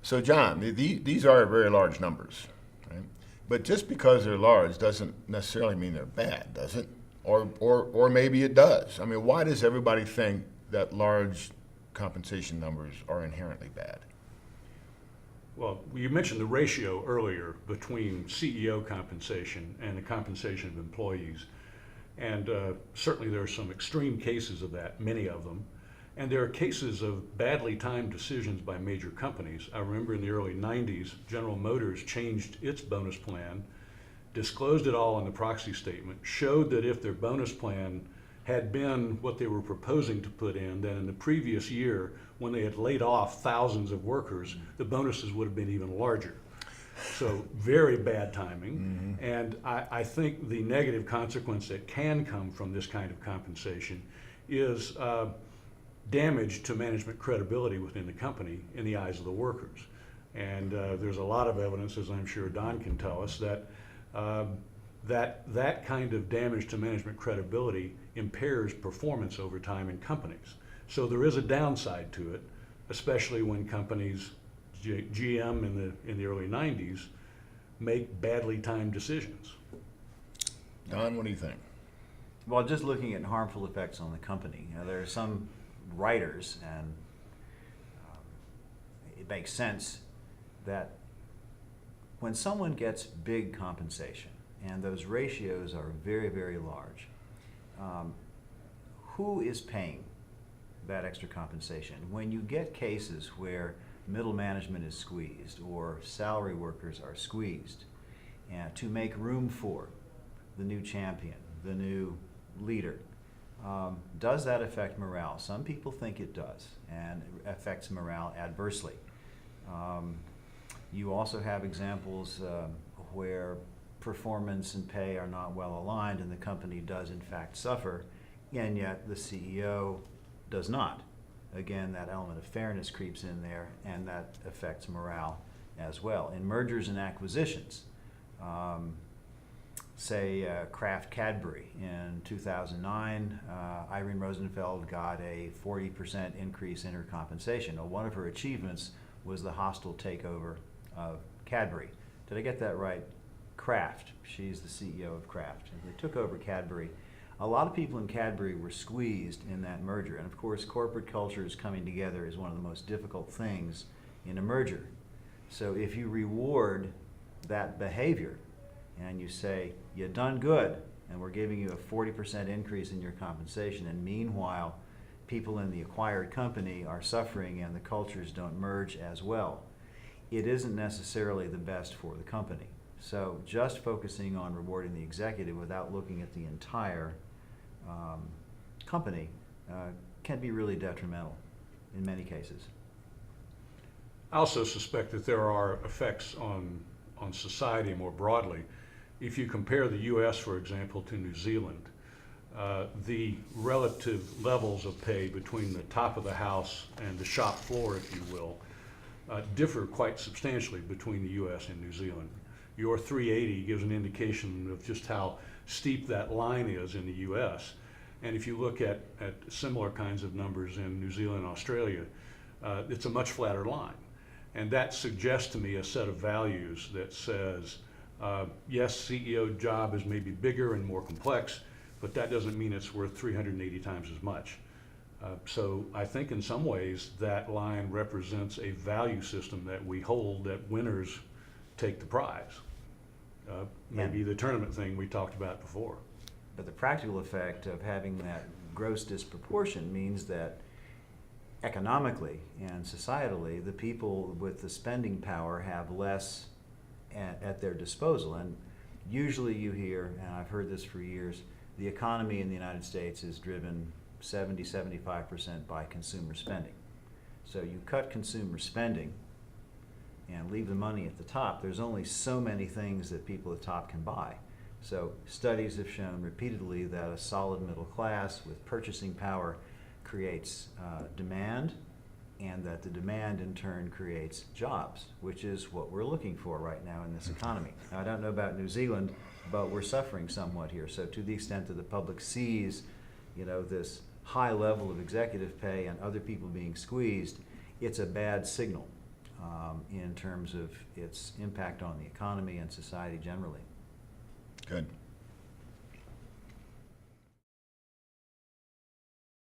So John, these are very large numbers, right? But just because they're large doesn't necessarily mean they're bad, does it? Or maybe it does. I mean, why does everybody think that large compensation numbers are inherently bad? Well, you mentioned the ratio earlier between CEO compensation and the compensation of employees. And certainly there are some extreme cases of that, many of them. And there are cases of badly timed decisions by major companies. I remember in the early 90s, General Motors changed its bonus plan, disclosed it all in the proxy statement, showed that if their bonus plan had been what they were proposing to put in, then in the previous year, when they had laid off thousands of workers, the bonuses would have been even larger. So very bad timing. And I think the negative consequence that can come from this kind of compensation is damage to management credibility within the company in the eyes of the workers. And there's a lot of evidence, as I'm sure Don can tell us, that that kind of damage to management credibility impairs performance over time in companies. So there is a downside to it, especially when companies, GM in the early 90s, make badly timed decisions. Don, what do you think? Well, just looking at harmful effects on the company, there are some writers, and it makes sense that when someone gets big compensation, and those ratios are very, very large, who is paying that extra compensation? When you get cases where middle management is squeezed or salary workers are squeezed, and to make room for the new champion, the new leader, does that affect morale? Some people think it does, and it affects morale adversely. You also have examples where performance and pay are not well aligned and the company does in fact suffer, and yet the CEO does not. Again, that element of fairness creeps in there, and that affects morale as well. In mergers and acquisitions, say Kraft Cadbury in 2009, Irene Rosenfeld got a 40% increase in her compensation. Now, one of her achievements was the hostile takeover of Cadbury. Did I get that right? Kraft. She's the CEO of Kraft. And they took over Cadbury. A lot of people in Cadbury were squeezed in that merger. And of course, corporate cultures coming together is one of the most difficult things in a merger. So if you reward that behavior and you say, you done good, and we're giving you a 40% increase in your compensation, and meanwhile, people in the acquired company are suffering and the cultures don't merge as well, it isn't necessarily the best for the company. So just focusing on rewarding the executive without looking at the entire company can be really detrimental in many cases. I also suspect that there are effects on society more broadly. If you compare the US, for example, to New Zealand, the relative levels of pay between the top of the house and the shop floor, if you will, differ quite substantially between the US and New Zealand. Your 380 gives an indication of just how steep that line is in the US. And if you look at similar kinds of numbers in New Zealand and Australia, it's a much flatter line. And that suggests to me a set of values that says, yes, CEO job is maybe bigger and more complex, but that doesn't mean it's worth 380 times as much. So I think in some ways that line represents a value system that we hold, that winners take the prize. Maybe the tournament thing we talked about before. But the practical effect of having that gross disproportion means that economically and societally, the people with the spending power have less at their disposal. And usually you hear, and I've heard this for years, the economy in the United States is driven 70-75% by consumer spending. So you cut consumer spending and leave the money at the top, there's only so many things that people at the top can buy. So studies have shown repeatedly that a solid middle class with purchasing power creates demand, and that the demand in turn creates jobs, which is what we're looking for right now in this economy. Now, I don't know about New Zealand, but we're suffering somewhat here. So to the extent that the public sees, this high level of executive pay and other people being squeezed, it's a bad signal. in terms of its impact on the economy and society generally. Good.